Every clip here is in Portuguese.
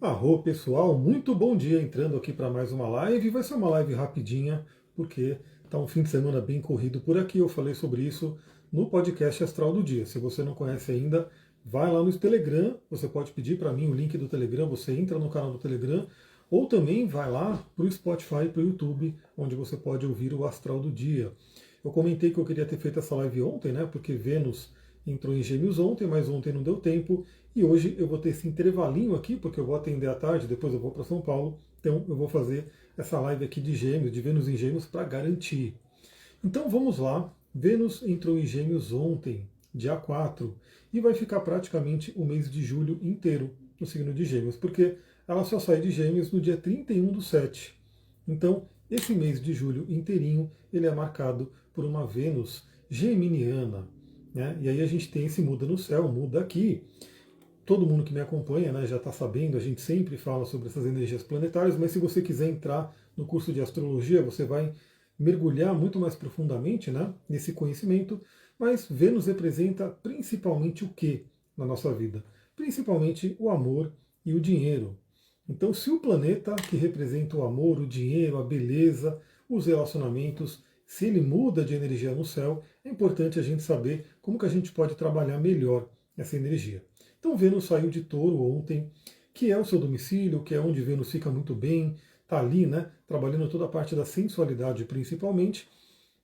Arro, pessoal, muito bom dia entrando aqui para mais uma live. Vai ser uma live rapidinha, porque está um fim de semana bem corrido por aqui. Eu falei sobre isso no podcast Astral do Dia. Se você não conhece ainda, vai lá no Telegram. Você pode pedir para mim o link do Telegram, você entra no canal do Telegram, ou também vai lá para o Spotify e para o YouTube, onde você pode ouvir o Astral do Dia. Eu comentei que eu queria ter feito essa live ontem, né? Porque Vênus entrou em Gêmeos ontem, mas ontem não deu tempo. E hoje eu vou ter esse intervalinho aqui, porque eu vou atender à tarde, depois eu vou para São Paulo. Então eu vou fazer essa live aqui de Gêmeos, de Vênus em Gêmeos, para garantir. Então vamos lá. Vênus entrou em Gêmeos ontem, dia 4, e vai ficar praticamente o mês de julho inteiro no signo de Gêmeos, porque ela só sai de Gêmeos no dia 31/7. Então, esse mês de julho inteirinho, ele é marcado por uma Vênus geminiana, né? E aí a gente tem esse muda no céu, muda aqui. Todo mundo que me acompanha, né, já está sabendo, a gente sempre fala sobre essas energias planetárias, mas se você quiser entrar no curso de astrologia, você vai mergulhar muito mais profundamente, né, nesse conhecimento. Mas Vênus representa principalmente o que na nossa vida? Principalmente o amor e o dinheiro. Então, se o planeta que representa o amor, o dinheiro, a beleza, os relacionamentos, se ele muda de energia no céu, é importante a gente saber como que a gente pode trabalhar melhor essa energia. Então Vênus saiu de Touro ontem, que é o seu domicílio, que é onde Vênus fica muito bem, está ali, né, trabalhando toda a parte da sensualidade principalmente.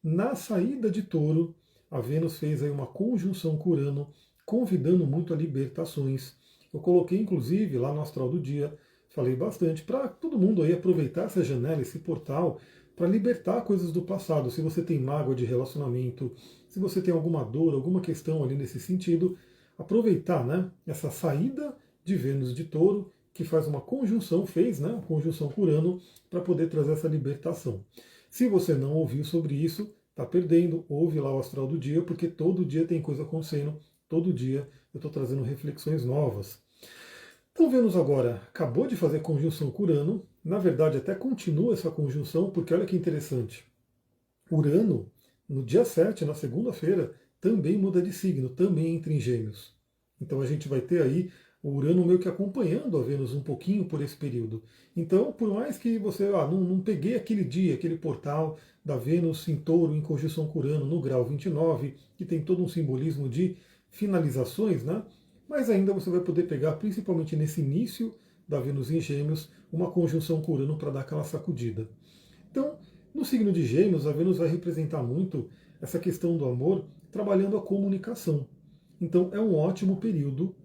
Na saída de Touro, a Vênus fez aí uma conjunção com Urano, convidando muito a libertações. Eu coloquei inclusive lá no Astral do Dia, falei bastante, para todo mundo aí aproveitar essa janela, esse portal, para libertar coisas do passado. Se você tem mágoa de relacionamento, se você tem alguma dor, alguma questão ali nesse sentido, aproveitar, né, essa saída de Vênus de Touro, que faz uma conjunção, fez, né, uma conjunção com Urano, para poder trazer essa libertação. Se você não ouviu sobre isso, está perdendo, ouve lá o Astral do Dia, porque todo dia tem coisa acontecendo, todo dia eu estou trazendo reflexões novas. Então Vênus agora acabou de fazer conjunção com Urano, na verdade até continua essa conjunção, porque olha que interessante, Urano, no dia 7, na segunda-feira, também muda de signo, também entra em Gêmeos. Então a gente vai ter aí o Urano meio que acompanhando a Vênus um pouquinho por esse período. Então, por mais que você não peguei aquele dia, aquele portal da Vênus em Touro, em conjunção com Urano, no grau 29, que tem todo um simbolismo de finalizações, né? Mas ainda você vai poder pegar, principalmente nesse início da Vênus em Gêmeos, uma conjunção com Urano para dar aquela sacudida. Então, no signo de Gêmeos, a Vênus vai representar muito essa questão do amor, trabalhando a comunicação. Então, é um ótimo período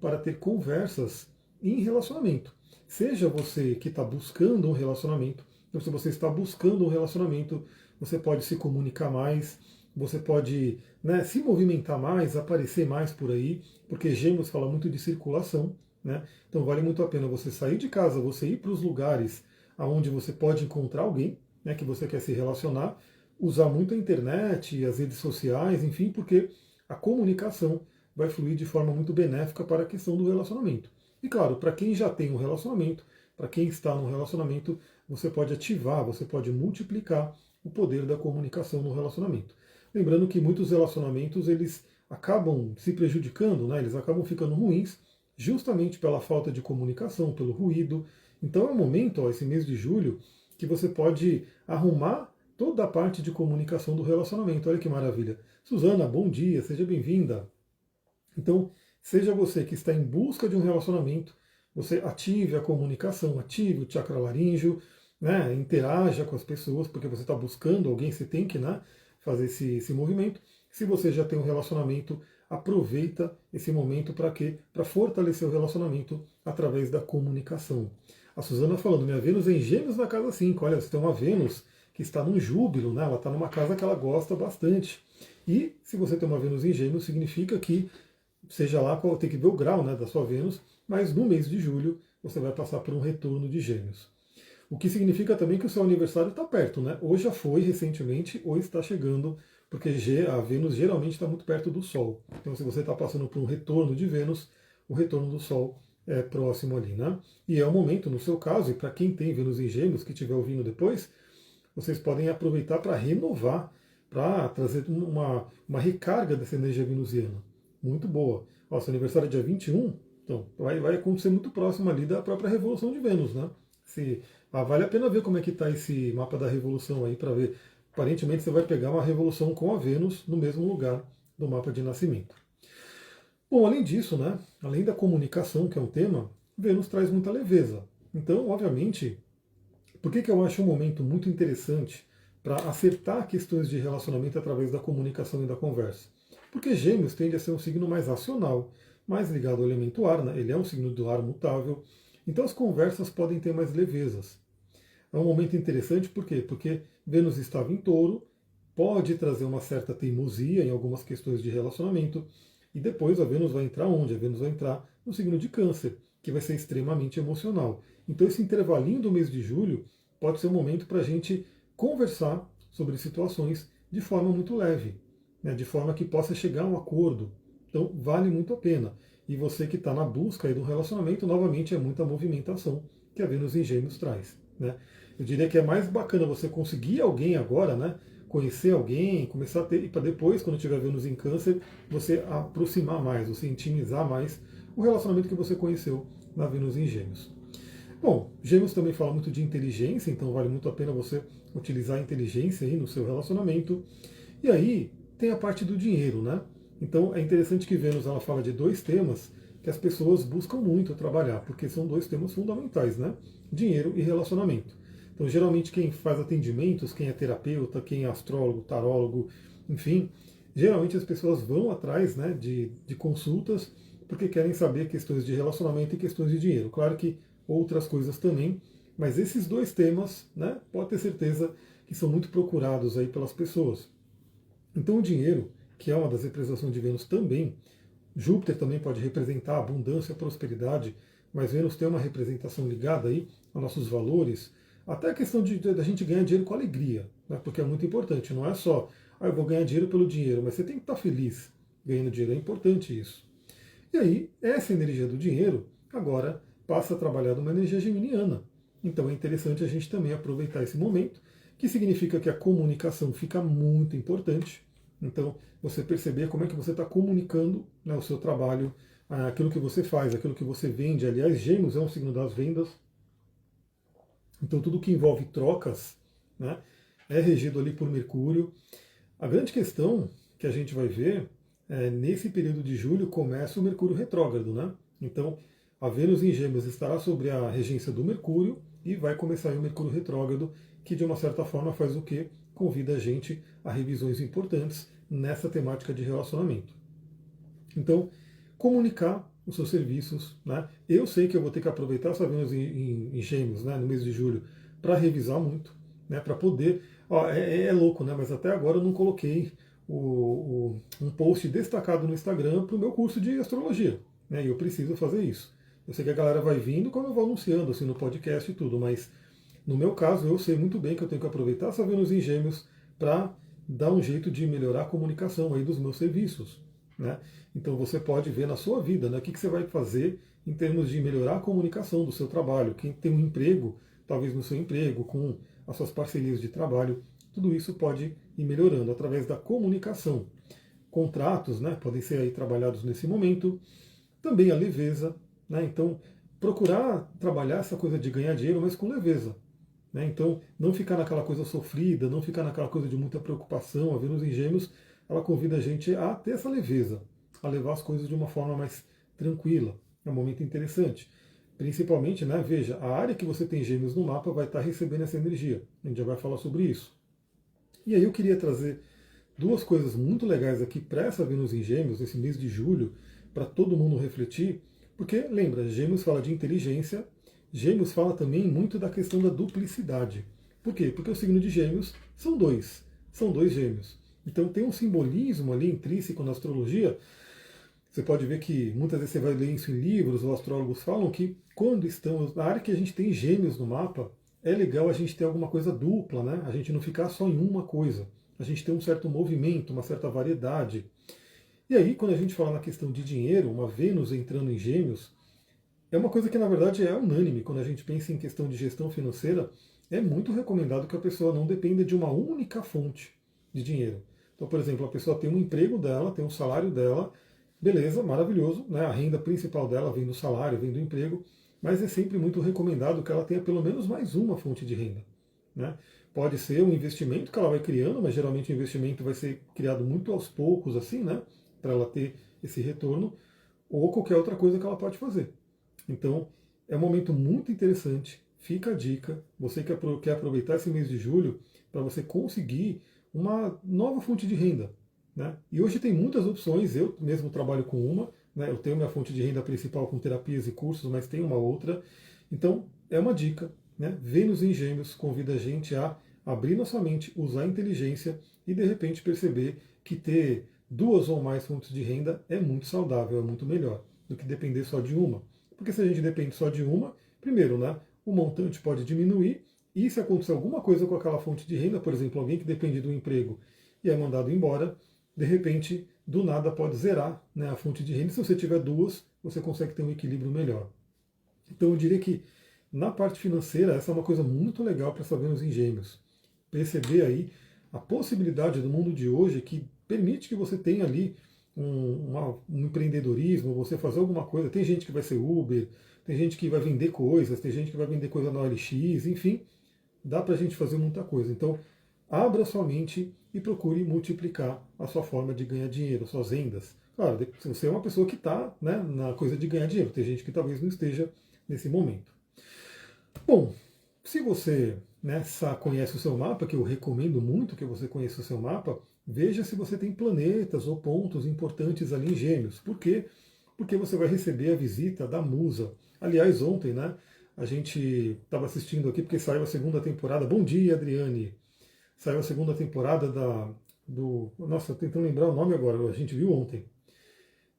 para ter conversas em relacionamento. Seja você que está buscando um relacionamento, então se você está buscando um relacionamento, você pode se comunicar mais, você pode, né, se movimentar mais, aparecer mais por aí, porque Gêmeos fala muito de circulação, né? Então vale muito a pena você sair de casa, você ir para os lugares aonde você pode encontrar alguém, né, que você quer se relacionar, usar muito a internet e as redes sociais, enfim, porque a comunicação vai fluir de forma muito benéfica para a questão do relacionamento. E claro, para quem já tem um relacionamento, para quem está num relacionamento, você pode ativar, você pode multiplicar o poder da comunicação no relacionamento. Lembrando que muitos relacionamentos eles acabam se prejudicando, né? Eles acabam ficando ruins justamente pela falta de comunicação, pelo ruído. Então é um momento, ó, esse mês de julho, que você pode arrumar toda a parte de comunicação do relacionamento. Olha que maravilha. Suzana, bom dia, seja bem-vinda. Então, seja você que está em busca de um relacionamento, você ative a comunicação, ative o chakra laríngeo, né, interaja com as pessoas, porque você está buscando alguém, você tem que, né, fazer esse movimento. Se você já tem um relacionamento, aproveita esse momento para quê? Para fortalecer o relacionamento através da comunicação. A Suzana falando, minha Vênus é em Gêmeos na casa 5. Olha, você tem uma Vênus que está num júbilo, né? Ela está numa casa que ela gosta bastante. E se você tem uma Vênus em Gêmeos, significa que, seja lá qual, tem que ver o grau, né, da sua Vênus, mas no mês de julho você vai passar por um retorno de Gêmeos. O que significa também que o seu aniversário está perto, né? Ou já foi recentemente, ou está chegando, porque a Vênus geralmente está muito perto do Sol. Então, se você está passando por um retorno de Vênus, o retorno do Sol é próximo ali, né? E é o momento, no seu caso, e para quem tem Vênus em Gêmeos, que estiver ouvindo depois, vocês podem aproveitar para renovar, para trazer uma recarga dessa energia venusiana. Muito boa. Ó, seu aniversário é dia 21, Então, vai acontecer muito próximo ali da própria revolução de Vênus, né? Vale a pena ver como é que está esse mapa da revolução aí, para ver. Aparentemente você vai pegar uma revolução com a Vênus no mesmo lugar do mapa de nascimento. Bom, além disso, né, além da comunicação, que é um tema, Vênus traz muita leveza. Então, obviamente, por que eu acho um momento muito interessante para acertar questões de relacionamento através da comunicação e da conversa? Porque Gêmeos tende a ser um signo mais racional, mais ligado ao elemento ar, né? Ele é um signo do ar mutável, então as conversas podem ter mais levezas. É um momento interessante, por quê? Porque Vênus estava em touro, pode trazer uma certa teimosia em algumas questões de relacionamento, e depois a Vênus vai entrar onde? A Vênus vai entrar no signo de Câncer, que vai ser extremamente emocional. Então esse intervalinho do mês de julho pode ser um momento para a gente conversar sobre situações de forma muito leve, né, de forma que possa chegar a um acordo. Então vale muito a pena. E você que está na busca aí do relacionamento, novamente é muita movimentação que a Vênus em Gêmeos traz. Né? Eu diria que é mais bacana você conseguir alguém agora, né? Conhecer alguém, começar a ter, e para depois, quando tiver Vênus em Câncer, você aproximar mais, você intimizar mais o relacionamento que você conheceu na Vênus em Gêmeos. Bom, Gêmeos também fala muito de inteligência, então vale muito a pena você utilizar a inteligência aí no seu relacionamento. E aí tem a parte do dinheiro, né? Então é interessante que Vênus ela fala de dois temas que as pessoas buscam muito trabalhar, porque são dois temas fundamentais, né? Dinheiro e relacionamento. Então, geralmente, quem faz atendimentos, quem é terapeuta, quem é astrólogo, tarólogo, enfim, geralmente as pessoas vão atrás, né, de consultas porque querem saber questões de relacionamento e questões de dinheiro. Claro que outras coisas também, mas esses dois temas, né, pode ter certeza que são muito procurados aí pelas pessoas. Então, o dinheiro, que é uma das representações de Vênus também, Júpiter também pode representar abundância, prosperidade, mas Vênus tem uma representação ligada aí a nossos valores, até a questão da gente ganhar dinheiro com alegria, né? Porque é muito importante, não é só, eu vou ganhar dinheiro pelo dinheiro, mas você tem que estar feliz ganhando dinheiro, é importante isso. E aí, essa energia do dinheiro agora passa a trabalhar numa energia geminiana. Então é interessante a gente também aproveitar esse momento, que significa que a comunicação fica muito importante. Então, você perceber como é que você está comunicando, né, o seu trabalho, aquilo que você faz, aquilo que você vende. Aliás, Gêmeos é um signo das vendas. Então, tudo que envolve trocas, né, é regido ali por Mercúrio. A grande questão que a gente vai ver é, nesse período de julho começa o Mercúrio retrógrado, né? Então, a Vênus em Gêmeos estará sobre a regência do Mercúrio e vai começar aí o Mercúrio retrógrado, que de uma certa forma faz o quê? Convida a gente a revisões importantes nessa temática de relacionamento. Então, comunicar os seus serviços, né? Eu sei que eu vou ter que aproveitar essa Vênus em Gêmeos, né, no mês de julho, para revisar muito, né, para poder. Ó, é louco, né? Mas até agora eu não coloquei um post destacado no Instagram para o meu curso de astrologia, né? E eu preciso fazer isso. Eu sei que a galera vai vindo como eu vou anunciando assim no podcast e tudo, mas no meu caso eu sei muito bem que eu tenho que aproveitar essa Vênus em Gêmeos para dar um jeito de melhorar a comunicação aí dos meus serviços, né? Então você pode ver na sua vida, né, o que você vai fazer em termos de melhorar a comunicação do seu trabalho. Quem tem um emprego, talvez no seu emprego, com as suas parcerias de trabalho, tudo isso pode ir melhorando através da comunicação. Contratos, né, podem ser aí trabalhados nesse momento. Também a leveza, né? Então procurar trabalhar essa coisa de ganhar dinheiro, mas com leveza. Né? Então não ficar naquela coisa sofrida, não ficar naquela coisa de muita preocupação. A Vênus em Gêmeos, ela convida a gente a ter essa leveza, a levar as coisas de uma forma mais tranquila. É um momento interessante. Principalmente, né, veja, a área que você tem Gêmeos no mapa vai estar recebendo essa energia. A gente já vai falar sobre isso. E aí eu queria trazer duas coisas muito legais aqui para essa Vênus em Gêmeos, esse mês de julho, para todo mundo refletir, porque, lembra, Gêmeos fala de inteligência, Gêmeos fala também muito da questão da duplicidade. Por quê? Porque o signo de Gêmeos são dois Gêmeos. Então tem um simbolismo ali intrínseco na astrologia. Você pode ver que muitas vezes você vai ler isso em livros, ou astrólogos falam que quando estamos na área que a gente tem Gêmeos no mapa, é legal a gente ter alguma coisa dupla, né? A gente não ficar só em uma coisa. A gente tem um certo movimento, uma certa variedade. E aí, quando a gente fala na questão de dinheiro, uma Vênus entrando em Gêmeos, é uma coisa que na verdade é unânime. Quando a gente pensa em questão de gestão financeira, é muito recomendado que a pessoa não dependa de uma única fonte de dinheiro. Então, por exemplo, a pessoa tem um emprego dela, tem um salário dela, beleza, maravilhoso, né? A renda principal dela vem do salário, vem do emprego, mas é sempre muito recomendado que ela tenha pelo menos mais uma fonte de renda, né? Pode ser um investimento que ela vai criando, mas geralmente o investimento vai ser criado muito aos poucos, assim, né? Para ela ter esse retorno, ou qualquer outra coisa que ela pode fazer. Então, é um momento muito interessante. Fica a dica. Você que quer aproveitar esse mês de julho para você conseguir uma nova fonte de renda, né? E hoje tem muitas opções. Eu mesmo trabalho com uma. Né? Eu tenho minha fonte de renda principal com terapias e cursos, mas tem uma outra. Então, é uma dica. Né? Vênus em Gêmeos convida a gente a abrir nossa mente, usar a inteligência e de repente perceber que ter duas ou mais fontes de renda é muito saudável, é muito melhor do que depender só de uma. Porque se a gente depende só de uma, primeiro, né, o montante pode diminuir, e se acontecer alguma coisa com aquela fonte de renda, por exemplo, alguém que depende do emprego e é mandado embora, de repente, do nada pode zerar, né, a fonte de renda. Se você tiver duas, você consegue ter um equilíbrio melhor. Então eu diria que na parte financeira, essa é uma coisa muito legal para sabermos em Gêmeos. Perceber aí a possibilidade do mundo de hoje que permite que você tenha ali um empreendedorismo, você fazer alguma coisa. Tem gente que vai ser Uber, tem gente que vai vender coisas, tem gente que vai vender coisa na OLX, enfim, dá para a gente fazer muita coisa. Então, abra sua mente e procure multiplicar a sua forma de ganhar dinheiro, suas rendas. Claro, se você é uma pessoa que está, né, na coisa de ganhar dinheiro, tem gente que talvez não esteja nesse momento. Bom, se você, né, conhece o seu mapa, que eu recomendo muito que você conheça o seu mapa, veja se você tem planetas ou pontos importantes ali em Gêmeos. Por quê? Porque você vai receber a visita da Musa. Aliás, ontem, né, a gente estava assistindo aqui porque saiu a segunda temporada. Bom dia, Adriane! Saiu a segunda temporada do. Nossa, tentando lembrar o nome agora, a gente viu ontem.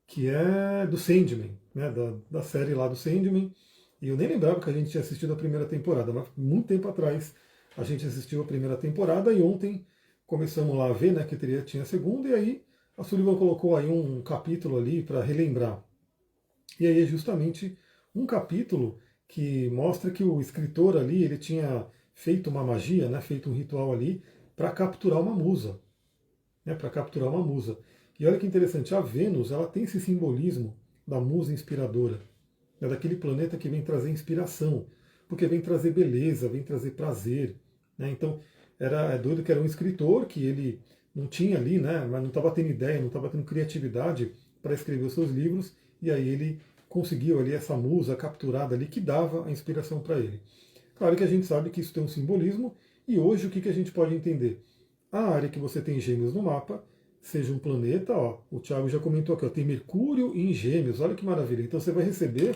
Que é do Sandman, né, da série lá do Sandman. E eu nem lembrava que a gente tinha assistido a primeira temporada, mas muito tempo atrás a gente assistiu a primeira temporada e ontem começamos lá a ver, né, que tinha a segunda, e aí a Sullivan colocou aí um capítulo ali para relembrar. E aí é justamente um capítulo que mostra que o escritor ali, ele tinha feito uma magia, né, feito um ritual ali para capturar uma musa, né, para capturar uma musa. E olha que interessante, a Vênus ela tem esse simbolismo da musa inspiradora, é daquele planeta que vem trazer inspiração, porque vem trazer beleza, vem trazer prazer. Né? Então, é doido que era um escritor que ele não tinha ali, né, mas não estava tendo ideia, não estava tendo criatividade para escrever os seus livros, e aí ele conseguiu ali essa musa capturada ali que dava a inspiração para ele. Claro que a gente sabe que isso tem um simbolismo, e hoje o que a gente pode entender? A área que você tem Gêmeos no mapa seja um planeta, ó, o Thiago já comentou aqui, ó, tem Mercúrio em Gêmeos, olha que maravilha. Então você vai receber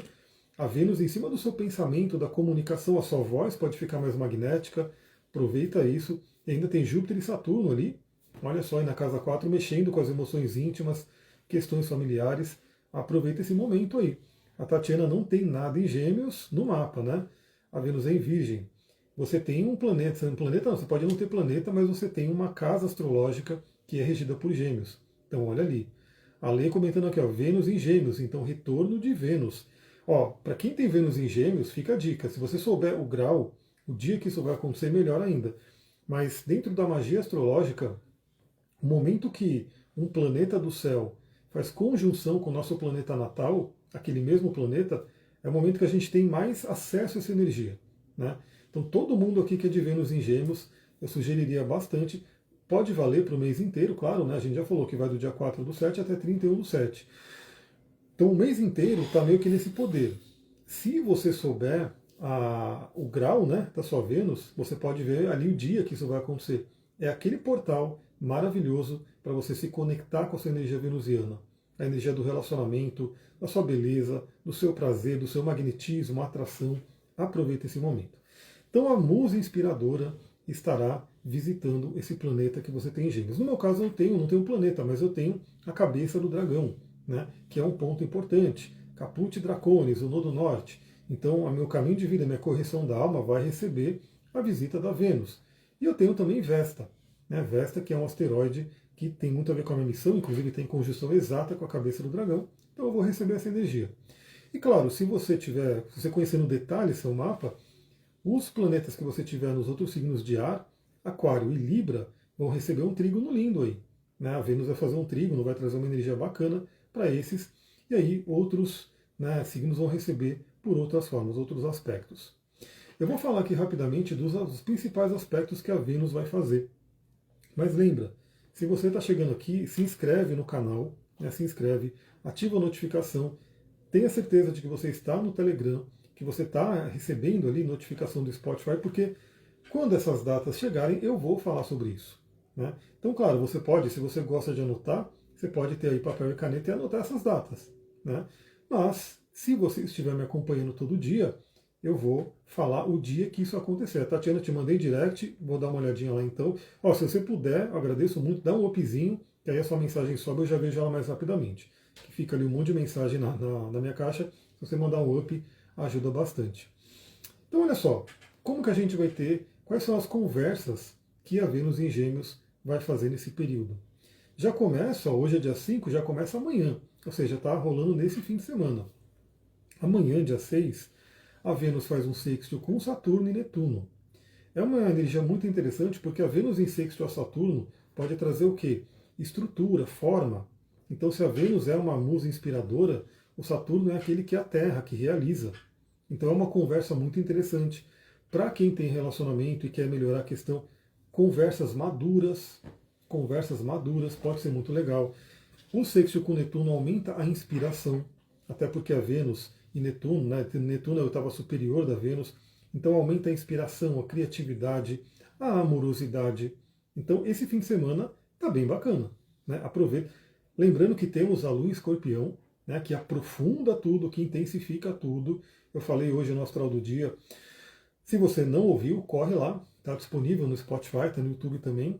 a Vênus em cima do seu pensamento, da comunicação, a sua voz pode ficar mais magnética, aproveita isso. E ainda tem Júpiter e Saturno ali, olha só, aí na casa 4 mexendo com as emoções íntimas, questões familiares, aproveita esse momento aí. A Tatiana não tem nada em Gêmeos no mapa, né? A Vênus é em Virgem. Você tem um planeta, você pode não ter planeta, mas você tem uma casa astrológica que é regida por Gêmeos. Então olha ali. A Lei comentando aqui, ó, Vênus em Gêmeos, então retorno de Vênus. Ó, para quem tem Vênus em Gêmeos, fica a dica. Se você souber o grau, o dia que isso vai acontecer, melhor ainda. Mas dentro da magia astrológica, o momento que um planeta do céu faz conjunção com o nosso planeta natal, aquele mesmo planeta, é o momento que a gente tem mais acesso a essa energia. Né? Então todo mundo aqui que é de Vênus em Gêmeos, eu sugeriria bastante. Pode valer para o mês inteiro, claro, né? A gente já falou que vai do dia 4/7 até 31/7. Então o mês inteiro está meio que nesse poder. Se você souber o grau, né, da sua Vênus, você pode ver ali o dia que isso vai acontecer. É aquele portal maravilhoso para você se conectar com a sua energia venusiana. A energia do relacionamento, da sua beleza, do seu prazer, do seu magnetismo, atração. Aproveita esse momento. Então a musa inspiradora estará visitando esse planeta que você tem em Gêmeos. No meu caso eu não tenho um planeta, mas eu tenho a cabeça do dragão, né, que é um ponto importante. Caput Draconis, o nodo norte. Então, o meu caminho de vida, a minha correção da alma vai receber a visita da Vênus. E eu tenho também Vesta, né, Vesta que é um asteroide que tem muito a ver com a minha missão, inclusive tem conjunção exata com a cabeça do dragão, então eu vou receber essa energia. E claro, se você conhecer no detalhe seu mapa, os planetas que você tiver nos outros signos de ar, Aquário e Libra, vão receber um trígono lindo aí. Né? A Vênus vai fazer um trígono, vai trazer uma energia bacana para esses, e aí outros, né, signos vão receber por outras formas, outros aspectos. Eu vou falar aqui rapidamente dos principais aspectos que a Vênus vai fazer. Mas lembra, se você está chegando aqui, se inscreve no canal, né, se inscreve, ativa a notificação, tenha certeza de que você está no Telegram, que você está recebendo ali notificação do Spotify, porque quando essas datas chegarem, eu vou falar sobre isso. Né? Então, claro, você pode, se você gosta de anotar, você pode ter aí papel e caneta e anotar essas datas. Né? Mas, se você estiver me acompanhando todo dia, eu vou falar o dia que isso acontecer. A Tatiana, te mandei direct, vou dar uma olhadinha lá então. Ó, se você puder, eu agradeço muito, dá um upzinho, que aí a sua mensagem sobe, eu já vejo ela mais rapidamente. Que fica ali um monte de mensagem na minha caixa, se você mandar um up, ajuda bastante. Então, olha só, como que a gente vai ter, quais são as conversas que a Vênus em Gêmeos vai fazer nesse período? Já começa, hoje é dia 5, já começa amanhã, ou seja, está rolando nesse fim de semana. Amanhã, dia 6, a Vênus faz um sextil com Saturno e Netuno. É uma energia muito interessante porque a Vênus em sextil a Saturno pode trazer o quê? Estrutura, forma. Então, se a Vênus é uma musa inspiradora, o Saturno é aquele que é a Terra, que realiza. Então é uma conversa muito interessante. Para quem tem relacionamento e quer melhorar a questão, conversas maduras, pode ser muito legal. O sextil com Netuno aumenta a inspiração, até porque a Vênus e Netuno, né, Netuno é a oitava superior da Vênus, então aumenta a inspiração, a criatividade, a amorosidade. Então esse fim de semana está bem bacana. Né? Aproveita. Lembrando que temos a Lua em Escorpião, né, que aprofunda tudo, que intensifica tudo. Eu falei hoje no Astral do Dia. Se você não ouviu, corre lá. Está disponível no Spotify, está no YouTube também.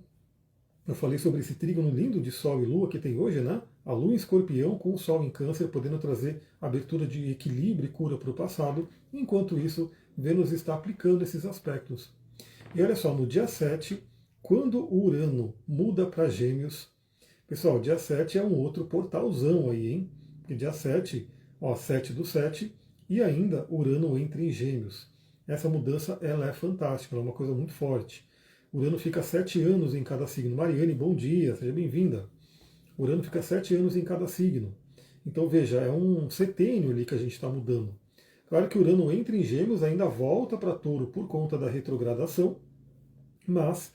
Eu falei sobre esse trígono lindo de Sol e Lua que tem hoje, né? A Lua em Escorpião com o Sol em Câncer, podendo trazer abertura de equilíbrio e cura para o passado. Enquanto isso, Vênus está aplicando esses aspectos. E olha só, no dia 7, quando o Urano muda para Gêmeos, pessoal, dia 7 é um outro portalzão aí, hein? Porque dia 7, ó, 7 do 7, e ainda Urano entra em Gêmeos. Essa mudança, ela é fantástica, ela é uma coisa muito forte. Urano fica 7 anos em cada signo. Mariane, bom dia, seja bem-vinda. Urano fica 7 anos em cada signo. Então veja, é um setênio ali que a gente está mudando. Claro que Urano entra em Gêmeos, ainda volta para Touro por conta da retrogradação, mas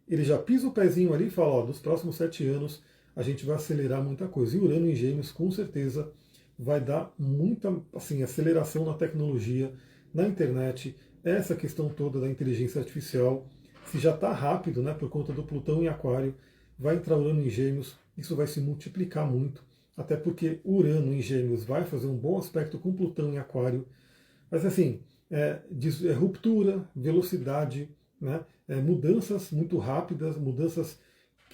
ele já pisa o pezinho ali e fala, ó, dos próximos 7 anos a gente vai acelerar muita coisa. E Urano em Gêmeos, com certeza, vai dar muita assim, aceleração na tecnologia, na internet, essa questão toda da inteligência artificial. Se já está rápido, né, por conta do Plutão em Aquário, vai entrar Urano em Gêmeos, isso vai se multiplicar muito, até porque Urano em Gêmeos vai fazer um bom aspecto com Plutão em Aquário, mas assim, ruptura, velocidade, né, mudanças muito rápidas, mudanças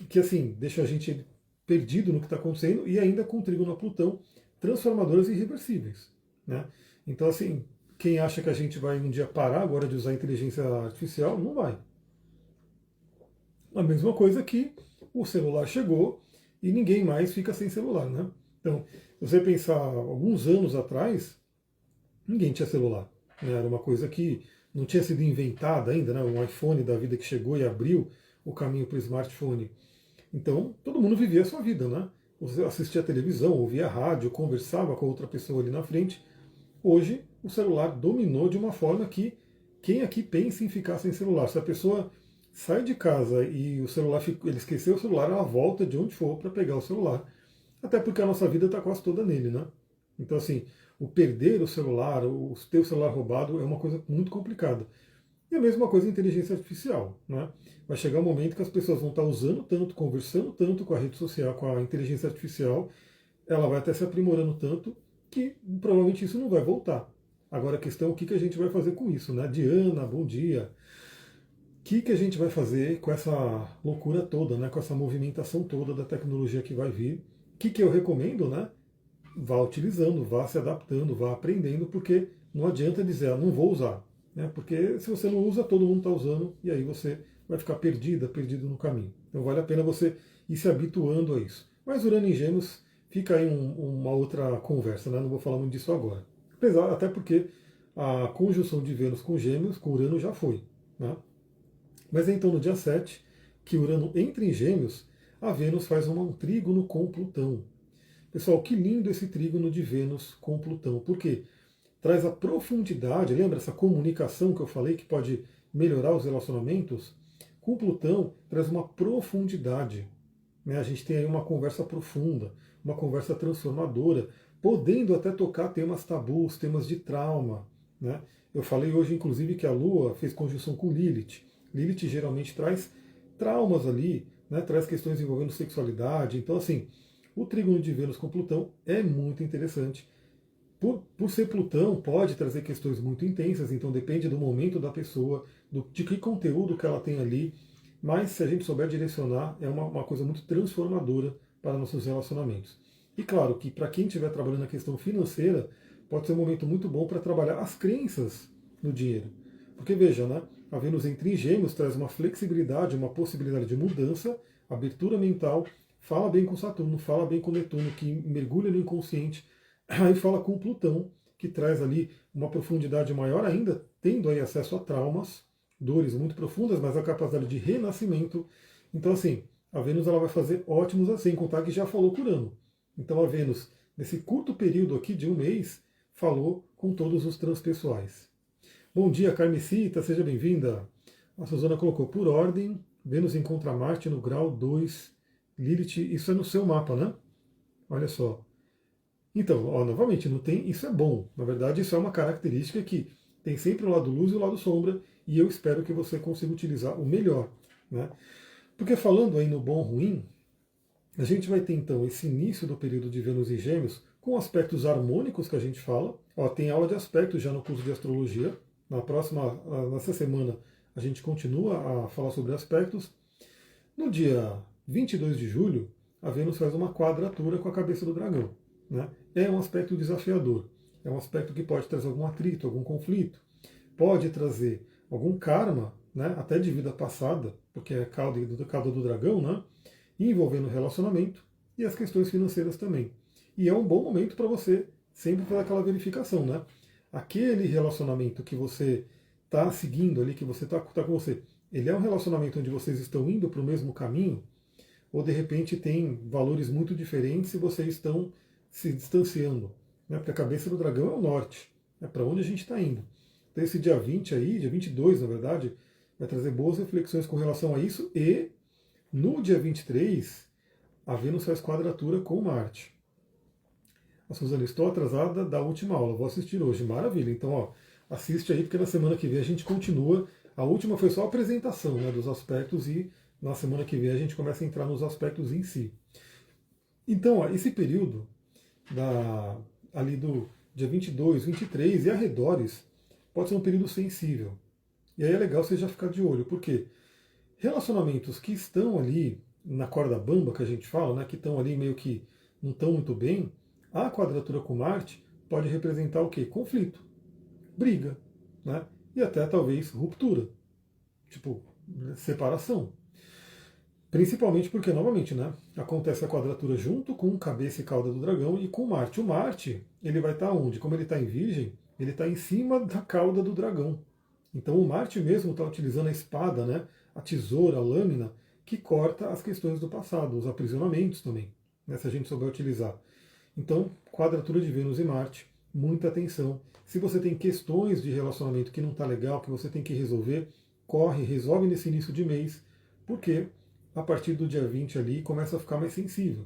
que assim, deixam a gente perdido no que está acontecendo e ainda com trígono a Plutão, transformadoras irreversíveis. Né? Então assim, quem acha que a gente vai um dia parar agora de usar a inteligência artificial, não vai. A mesma coisa que o celular chegou e ninguém mais fica sem celular, né? Então, se você pensar alguns anos atrás, ninguém tinha celular. Né? Era uma coisa que não tinha sido inventada ainda, né? Um iPhone da vida que chegou e abriu o caminho para o smartphone. Então, todo mundo vivia a sua vida, né? Você assistia a televisão, ouvia a rádio, conversava com outra pessoa ali na frente. Hoje, o celular dominou de uma forma que quem aqui pensa em ficar sem celular? Se a pessoa sai de casa e o celular, ele esqueceu o celular, ela volta de onde for para pegar o celular. Até porque a nossa vida está quase toda nele, né? Então, assim, o perder o celular, o ter o celular roubado é uma coisa muito complicada. E a mesma coisa a inteligência artificial, né? Vai chegar um momento que as pessoas vão estar usando tanto, conversando tanto com a rede social, com a inteligência artificial, ela vai até se aprimorando tanto que provavelmente isso não vai voltar. Agora a questão é o que a gente vai fazer com isso, né? Diana, bom dia. O que a gente vai fazer com essa loucura toda, né? Com essa movimentação toda da tecnologia que vai vir? O que eu recomendo, né? Vá utilizando, vá se adaptando, vá aprendendo, porque não adianta dizer, não vou usar. Né? Porque se você não usa, todo mundo está usando, e aí você vai ficar perdido no caminho. Então vale a pena você ir se habituando a isso. Mas Urano em Gêmeos fica aí uma outra conversa, né? Não vou falar muito disso agora. Apesar, até porque a conjunção de Vênus com Gêmeos, com Urano já foi. Né? Mas é então no dia 7, que Urano entra em Gêmeos, a Vênus faz um trígono com Plutão. Pessoal, que lindo esse trígono de Vênus com Plutão. Por quê? Traz a profundidade, lembra essa comunicação que eu falei que pode melhorar os relacionamentos? Com Plutão traz uma profundidade, né? A gente tem aí uma conversa profunda, uma conversa transformadora, podendo até tocar temas tabus, temas de trauma, né? Eu falei hoje, inclusive, que a Lua fez conjunção com Lilith. Lilith geralmente traz traumas ali, né? Traz questões envolvendo sexualidade. Então, assim, o trígono de Vênus com Plutão é muito interessante. Por ser Plutão, pode trazer questões muito intensas, então depende do momento da pessoa, de que conteúdo que ela tem ali, mas se a gente souber direcionar, é uma coisa muito transformadora para nossos relacionamentos. E claro que para quem estiver trabalhando na questão financeira, pode ser um momento muito bom para trabalhar as crenças no dinheiro. Porque veja, né, a Vênus entra em Gêmeos traz uma flexibilidade, uma possibilidade de mudança, abertura mental, fala bem com Saturno, fala bem com Netuno, que mergulha no inconsciente. Aí fala com Plutão, que traz ali uma profundidade maior ainda, tendo aí acesso a traumas, dores muito profundas, mas a capacidade de renascimento. Então, assim, a Vênus ela vai fazer ótimos assim, contar que já falou com Urano. Então, a Vênus, nesse curto período aqui de um mês, falou com todos os transpessoais. Bom dia, Carmecita, seja bem-vinda. A Suzana colocou por ordem, Vênus encontra Marte no grau 2, Lilith, isso é no seu mapa, né? Olha só. Então, ó, novamente, não tem, isso é bom. Na verdade, isso é uma característica que tem sempre o lado luz e o lado sombra, e eu espero que você consiga utilizar o melhor, né? Porque falando aí no bom ruim, a gente vai ter então esse início do período de Vênus em Gêmeos com aspectos harmônicos que a gente fala. Ó, tem aula de aspectos já no curso de astrologia. Nessa semana, a gente continua a falar sobre aspectos. No dia 22 de julho, a Vênus faz uma quadratura com a cabeça do dragão, né? É um aspecto desafiador, é um aspecto que pode trazer algum atrito, algum conflito, pode trazer algum karma, né? Até de vida passada, porque é cauda do dragão, né? Envolvendo relacionamento e as questões financeiras também. E é um bom momento para você sempre fazer aquela verificação, né? Aquele relacionamento que você está seguindo ali, que você está com você, ele é um relacionamento onde vocês estão indo para o mesmo caminho, ou de repente tem valores muito diferentes e vocês estão se distanciando, né? Porque a cabeça do dragão é o norte, é para onde a gente está indo. Então esse dia 20 aí, dia 22 na verdade, vai trazer boas reflexões com relação a isso, e no dia 23 a Vênus faz quadratura com Marte. A Suzana, estou atrasada da última aula, vou assistir hoje, maravilha. Então, ó, assiste aí, porque na semana que vem a gente continua. A última foi só a apresentação, né, dos aspectos, e na semana que vem a gente começa a entrar nos aspectos em si. Então, ó, esse período ali do dia 22, 23 e arredores pode ser um período sensível. E aí é legal você já ficar de olho, porque relacionamentos que estão ali na corda bamba, que a gente fala, né, que estão ali meio que não estão muito bem, a quadratura com Marte pode representar o quê? Conflito, briga, né? E até talvez ruptura, tipo, separação. Principalmente porque, novamente, né, acontece a quadratura junto com cabeça e cauda do dragão e com Marte. O Marte, ele vai estar onde? Como ele está em Virgem, ele está em cima da cauda do dragão. Então o Marte mesmo está utilizando a espada, né, a tesoura, a lâmina, que corta as questões do passado, os aprisionamentos também, né, se a gente souber utilizar. Então, quadratura de Vênus e Marte, muita atenção. Se você tem questões de relacionamento que não está legal, que você tem que resolver, corre, resolve nesse início de mês, porque a partir do dia 20 ali começa a ficar mais sensível.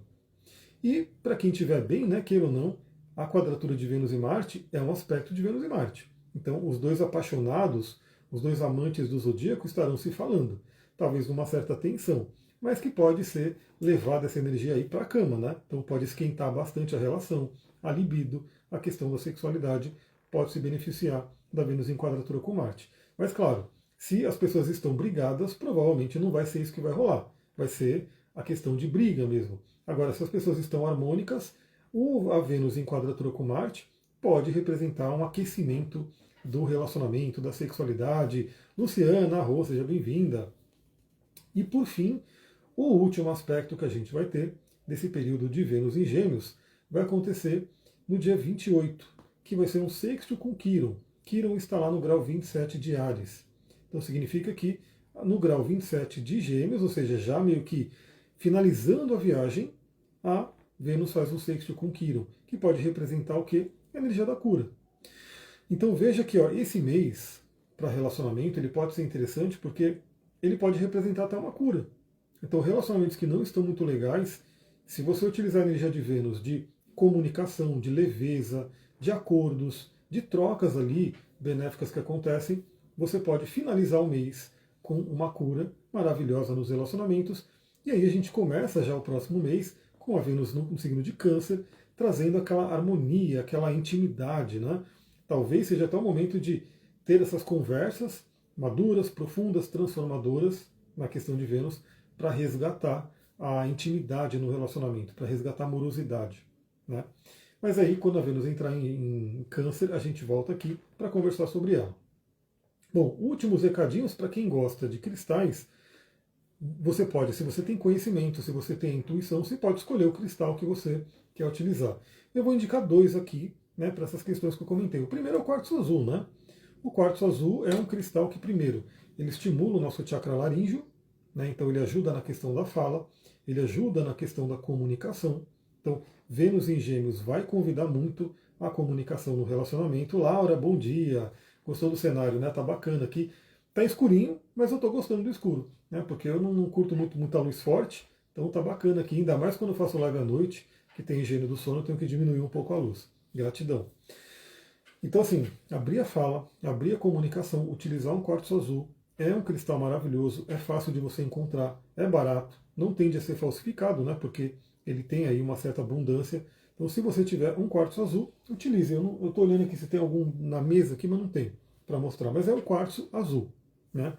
E para quem estiver bem, né, queira ou não, a quadratura de Vênus e Marte é um aspecto de Vênus e Marte. Então, os dois apaixonados, os dois amantes do zodíaco estarão se falando, talvez numa certa tensão, mas que pode ser levada essa energia aí para a cama, né? Então pode esquentar bastante a relação, a libido, a questão da sexualidade pode se beneficiar da Vênus em quadratura com Marte. Mas claro, se as pessoas estão brigadas, provavelmente não vai ser isso que vai rolar. Vai ser a questão de briga mesmo. Agora, se as pessoas estão harmônicas, a Vênus em quadratura com Marte pode representar um aquecimento do relacionamento, da sexualidade. Luciana, Arro, seja bem-vinda. E por fim, o último aspecto que a gente vai ter desse período de Vênus em Gêmeos vai acontecer no dia 28, que vai ser um sexto com Quirón. Quirón está lá no grau 27 de Áries. Então significa que no grau 27 de Gêmeos, ou seja, já meio que finalizando a viagem, a Vênus faz um sexto com Quirón, que pode representar o quê? A energia da cura. Então veja que esse mês, para relacionamento, ele pode ser interessante porque ele pode representar até uma cura. Então relacionamentos que não estão muito legais, se você utilizar a energia de Vênus de comunicação, de leveza, de acordos, de trocas ali benéficas que acontecem, você pode finalizar o mês com uma cura maravilhosa nos relacionamentos. E aí a gente começa já o próximo mês com a Vênus no signo de Câncer, trazendo aquela harmonia, aquela intimidade, né? Talvez seja até o momento de ter essas conversas maduras, profundas, transformadoras na questão de Vênus, para resgatar a intimidade no relacionamento, para resgatar a amorosidade, né? Mas aí, quando a Vênus entrar em Câncer, a gente volta aqui para conversar sobre ela. Bom, últimos recadinhos para quem gosta de cristais. Você pode, se você tem conhecimento, se você tem intuição, você pode escolher o cristal que você quer utilizar. Eu vou indicar dois aqui, né, para essas questões que eu comentei. O primeiro é o quartzo azul, né? O quartzo azul é um cristal que, primeiro, ele estimula o nosso chakra laríngeo, né? Então ele ajuda na questão da fala, ele ajuda na questão da comunicação. Então, Vênus em Gêmeos vai convidar muito a comunicação no relacionamento. Laura, bom dia! Gostou do cenário, né? Tá bacana aqui. Tá escurinho, mas eu tô gostando do escuro, né? Porque eu não curto muita luz forte, então tá bacana aqui, ainda mais quando eu faço live à noite, que tem higiene do sono, eu tenho que diminuir um pouco a luz. Gratidão. Então, assim, abrir a fala, abrir a comunicação, utilizar um quartzo azul, é um cristal maravilhoso, é fácil de você encontrar, é barato, não tende a ser falsificado, né? Porque ele tem aí uma certa abundância. Então, se você tiver um quartzo azul, utilize. Eu estou olhando aqui se tem algum na mesa aqui, mas não tem para mostrar. Mas é o quartzo azul, né?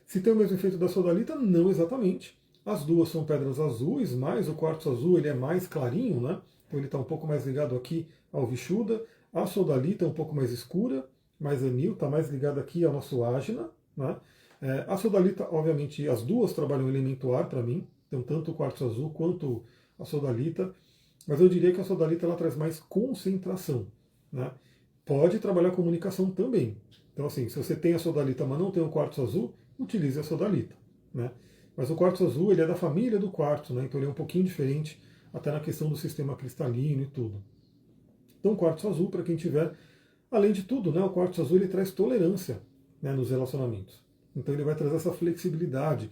Se tem o mesmo efeito da sodalita, não exatamente. As duas são pedras azuis, mas o quartzo azul ele é mais clarinho, né? Então ele está um pouco mais ligado aqui ao Vishuddha. A sodalita é um pouco mais escura, mais anil, está mais ligado aqui ao nosso ágina, né? A sodalita, obviamente, as duas trabalham elemento ar para mim, então tanto o quartzo azul quanto a sodalita, mas eu diria que a sodalita ela traz mais concentração, né? Pode trabalhar comunicação também. Então, assim, se você tem a sodalita, mas não tem o quartzo azul, utilize a sodalita, né? Mas o quartzo azul ele é da família do quartzo, né? Então ele é um pouquinho diferente, até na questão do sistema cristalino e tudo. Então, o quartzo azul, para quem tiver, além de tudo, né, o quartzo azul ele traz tolerância, né, nos relacionamentos. Então ele vai trazer essa flexibilidade.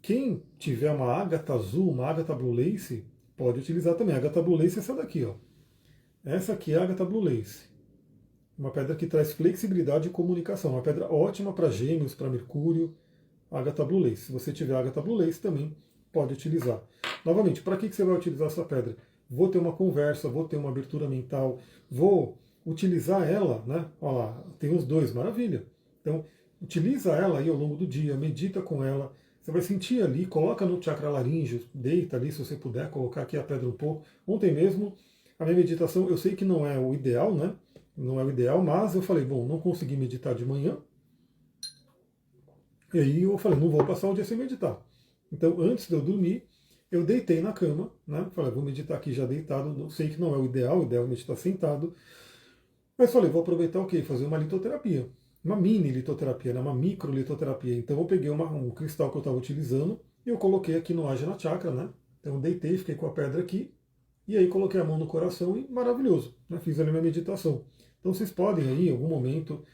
Quem tiver uma ágata azul, uma ágata blue lace, pode utilizar também. A ágata blue lace é essa daqui, ó. Essa aqui é a ágata blue lace. Uma pedra que traz flexibilidade e comunicação. Uma pedra ótima para Gêmeos, para Mercúrio. Ágata blue lace. Se você tiver ágata blue lace também pode utilizar. Novamente, para que você vai utilizar essa pedra? Vou ter uma conversa, vou ter uma abertura mental, vou utilizar ela, né? Olha lá, tem os dois, maravilha. Então, utiliza ela aí ao longo do dia, medita com ela. Você vai sentir ali, coloca no chakra laríngeo, deita ali, se você puder, colocar aqui a pedra um pouco. Ontem mesmo, a minha meditação, eu sei que não é o ideal, né? Não é o ideal, mas eu falei, bom, não consegui meditar de manhã. E aí eu falei, não vou passar o dia sem meditar. Então, antes de eu dormir, eu deitei na cama, né? Falei, vou meditar aqui já deitado. Sei que não é o ideal é meditar sentado. Mas falei, vou aproveitar o quê? Fazer uma litoterapia. Uma mini litoterapia, né? Uma micro litoterapia. Então eu peguei um cristal que eu estava utilizando e eu coloquei aqui no Ajna Chakra, né? Então eu deitei, fiquei com a pedra aqui. E aí coloquei a mão no coração e maravilhoso, né? Fiz ali minha meditação. Então vocês podem aí, em algum momento,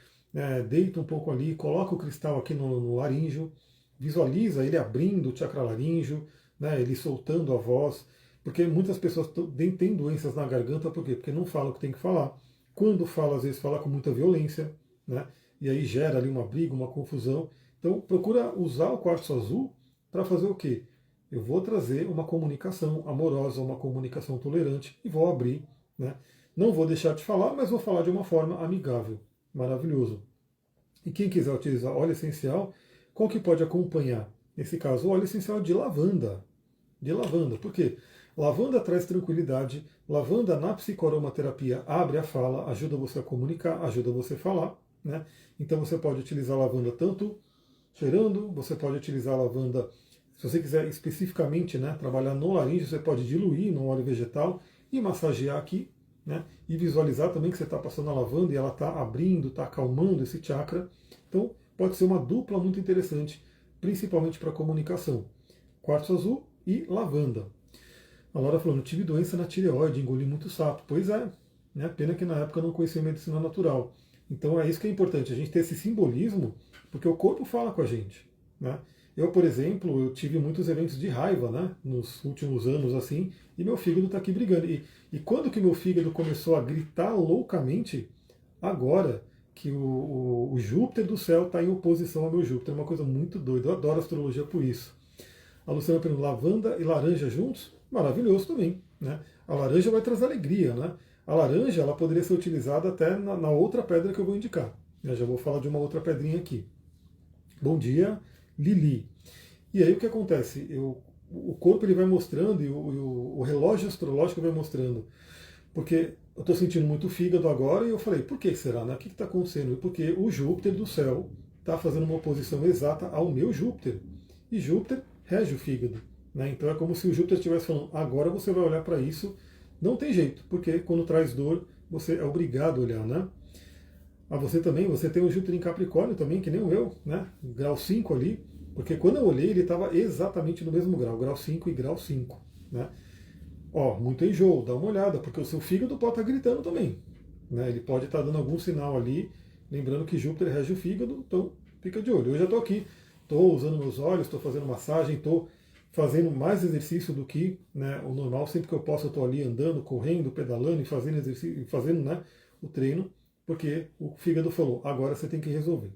deita um pouco ali, coloca o cristal aqui no laríngeo, visualiza ele abrindo o chakra laríngeo, né? Ele soltando a voz, porque muitas pessoas têm doenças na garganta, por quê? Porque não falam o que tem que falar. Quando fala, às vezes fala com muita violência, né? E aí gera ali uma briga, uma confusão. Então procura usar o quartzo azul para fazer o quê? Eu vou trazer uma comunicação amorosa, uma comunicação tolerante e vou abrir, né? Não vou deixar de falar, mas vou falar de uma forma amigável. Maravilhoso. E quem quiser utilizar óleo essencial, qual que pode acompanhar? Nesse caso, o óleo essencial de lavanda. De lavanda. Por quê? Lavanda traz tranquilidade. Lavanda na psicoaromaterapia abre a fala, ajuda você a comunicar, ajuda você a falar, né? Então você pode utilizar a lavanda tanto cheirando, você pode utilizar a lavanda, se você quiser especificamente, né, trabalhar no laríngeo, você pode diluir no óleo vegetal e massagear aqui, né? E visualizar também que você está passando a lavanda e ela está abrindo, está acalmando esse chakra. Então pode ser uma dupla muito interessante, principalmente para comunicação. Quartzo azul e lavanda. A Laura falou, não tive doença na tireoide, engoli muito sapo. Pois é, né? Pena que na época eu não conhecia medicina natural. Então é isso que é importante, a gente ter esse simbolismo, porque o corpo fala com a gente, né? Eu, por exemplo, eu tive muitos eventos de raiva, né, nos últimos anos, assim, e meu fígado está aqui brigando. E quando que meu fígado começou a gritar loucamente? Agora que o Júpiter do céu está em oposição ao meu Júpiter. É uma coisa muito doida. Eu adoro astrologia por isso. A Luciana pergunta, lavanda e laranja juntos? Maravilhoso também, né? A laranja vai trazer alegria, né? A laranja ela poderia ser utilizada até na outra pedra que eu vou indicar. Eu já vou falar de uma outra pedrinha aqui. Bom dia, Lili. E aí o que acontece? O corpo ele vai mostrando e o relógio astrológico vai mostrando. Porque eu estou sentindo muito fígado agora e eu falei, por que será? Né? O que está acontecendo? Porque o Júpiter do céu está fazendo uma oposição exata ao meu Júpiter. E Júpiter rege o fígado. Né? Então é como se o Júpiter estivesse falando, agora você vai olhar para isso. Não tem jeito, porque quando traz dor, você é obrigado a olhar. Né? A você também, você tem o Júpiter em Capricórnio também, que nem o meu, né? Grau 5 ali. Porque quando eu olhei, ele estava exatamente no mesmo grau 5 e grau 5. Né? Ó, muito enjoo, dá uma olhada, porque o seu fígado pode estar gritando também. Né? Ele pode estar dando algum sinal ali, lembrando que Júpiter rege o fígado, então fica de olho. Eu já estou aqui, estou usando meus olhos, estou fazendo massagem, estou fazendo mais exercício do que, né, o normal. Sempre que eu posso, eu estou ali andando, correndo, pedalando e fazendo exercício, fazendo, né, o treino, porque o fígado falou, agora você tem que resolver.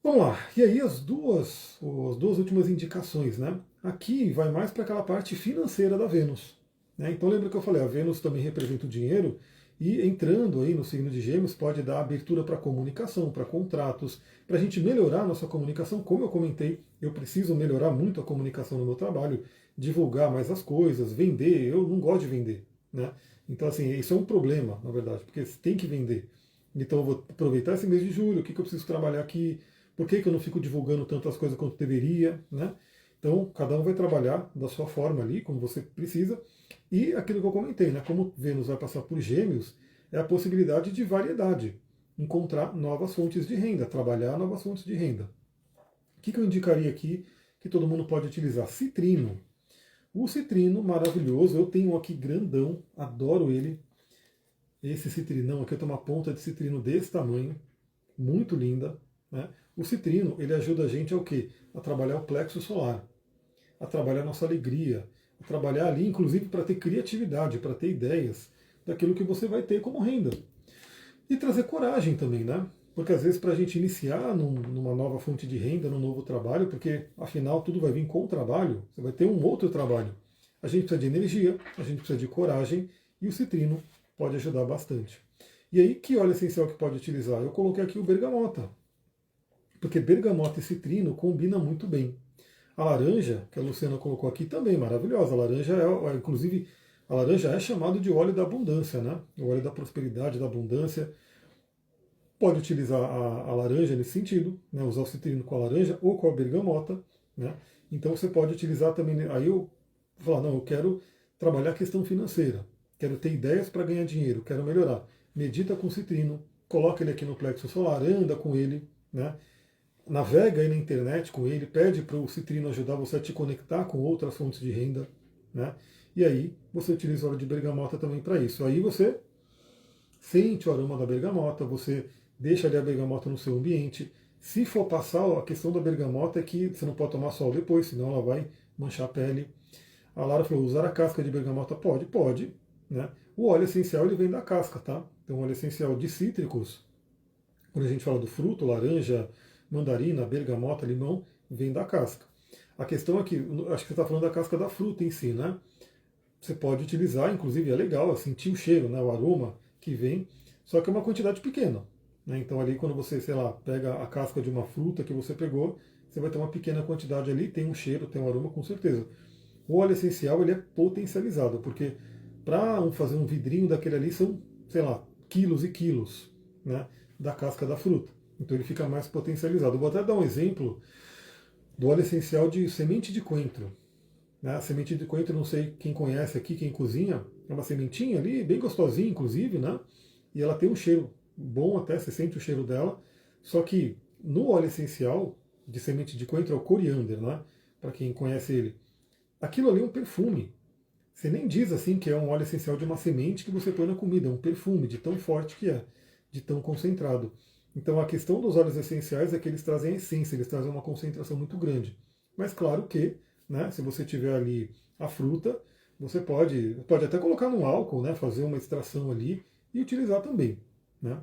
Vamos lá, e aí as duas últimas indicações, né? Aqui vai mais para aquela parte financeira da Vênus. Né? Então lembra que eu falei, a Vênus também representa o dinheiro, e entrando aí no signo de Gêmeos pode dar abertura para comunicação, para contratos, para a gente melhorar a nossa comunicação. Como eu comentei, eu preciso melhorar muito a comunicação no meu trabalho, divulgar mais as coisas, vender. Eu não gosto de vender. Né? Então, assim, isso é um problema, na verdade, porque você tem que vender. Então eu vou aproveitar esse mês de julho, o que eu preciso trabalhar aqui, por que eu não fico divulgando tantas coisas quanto deveria, né? Então, cada um vai trabalhar da sua forma ali, como você precisa. E aquilo que eu comentei, né? Como Vênus vai passar por Gêmeos, é a possibilidade de variedade. Encontrar novas fontes de renda, trabalhar novas fontes de renda. O que eu indicaria aqui que todo mundo pode utilizar? Citrino. O citrino, maravilhoso. Eu tenho um aqui grandão, adoro ele. Esse citrinão aqui, eu tenho uma ponta de citrino desse tamanho, muito linda. Né? O citrino, ele ajuda a gente a quê? A trabalhar o plexo solar, a trabalhar a nossa alegria, a trabalhar ali, inclusive para ter criatividade, para ter ideias daquilo que você vai ter como renda. E trazer coragem também, né? Porque às vezes para a gente iniciar numa nova fonte de renda, num novo trabalho, porque afinal tudo vai vir com o trabalho, você vai ter um outro trabalho. A gente precisa de energia, a gente precisa de coragem, e o citrino pode ajudar bastante. E aí, que óleo essencial que pode utilizar? Eu coloquei aqui o bergamota, porque bergamota e citrino combinam muito bem. A laranja, que a Luciana colocou aqui, também maravilhosa. A laranja inclusive, a laranja é chamado de óleo da abundância, né? O óleo da prosperidade, da abundância. Pode utilizar a laranja nesse sentido, né? Usar o citrino com a laranja ou com a bergamota, né? Então você pode utilizar também. Aí eu falar, não, eu quero trabalhar a questão financeira, quero ter ideias para ganhar dinheiro, quero melhorar. Medita com citrino, coloca ele aqui no plexo solar, anda com ele, né? Navega aí na internet com ele, pede para o citrino ajudar você a te conectar com outras fontes de renda, né? E aí você utiliza o óleo de bergamota também para isso. Aí você sente o aroma da bergamota, você deixa ali a bergamota no seu ambiente. Se for passar, a questão da bergamota é que você não pode tomar sol depois, senão ela vai manchar a pele. A Lara falou, usar a casca de bergamota pode? Pode. Né? O óleo essencial ele vem da casca, tá? Então o óleo essencial de cítricos, quando a gente fala do fruto, laranja, mandarina, bergamota, limão, vem da casca. A questão é que, acho que você está falando da casca da fruta em si, né? Você pode utilizar, inclusive é legal, sentir o cheiro, né, o aroma que vem, só que é uma quantidade pequena. Né? Então ali quando você, sei lá, pega a casca de uma fruta que você pegou, você vai ter uma pequena quantidade ali, tem um cheiro, tem um aroma com certeza. O óleo essencial ele é potencializado, porque para fazer um vidrinho daquele ali são, sei lá, quilos e quilos, né, da casca da fruta. Então ele fica mais potencializado. Eu vou até dar um exemplo do óleo essencial de semente de coentro. Né? A semente de coentro, não sei quem conhece aqui, quem cozinha, é uma sementinha ali, bem gostosinha, inclusive, né? E ela tem um cheiro bom até, você sente o cheiro dela. Só que no óleo essencial de semente de coentro é o coriander, né? Para quem conhece ele. Aquilo ali é um perfume. Você nem diz assim que é um óleo essencial de uma semente que você põe na comida, é um perfume, de tão forte que é, de tão concentrado. Então a questão dos óleos essenciais é que eles trazem a essência, eles trazem uma concentração muito grande. Mas claro que, né, se você tiver ali a fruta, você pode até colocar no álcool, né, fazer uma extração ali e utilizar também. Né?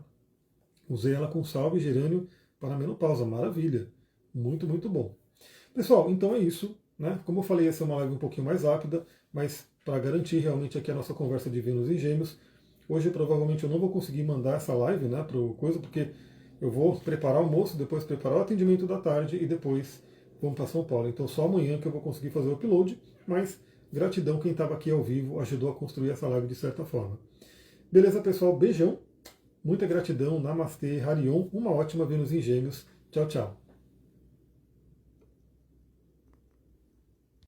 Usei ela com salve e gerânio para a menopausa, maravilha. Muito, muito bom. Pessoal, então é isso. Né? Como eu falei, essa é uma live um pouquinho mais rápida, mas para garantir realmente aqui a nossa conversa de Vênus e Gêmeos, hoje provavelmente eu não vou conseguir mandar essa live para o coisa, porque eu vou preparar o almoço, depois preparar o atendimento da tarde e depois vamos para São Paulo. Então só amanhã que eu vou conseguir fazer o upload, mas gratidão quem estava aqui ao vivo, ajudou a construir essa live de certa forma. Beleza, pessoal? Beijão. Muita gratidão. Namastê, Harion. Uma ótima Vênus em Gêmeos. Tchau, tchau.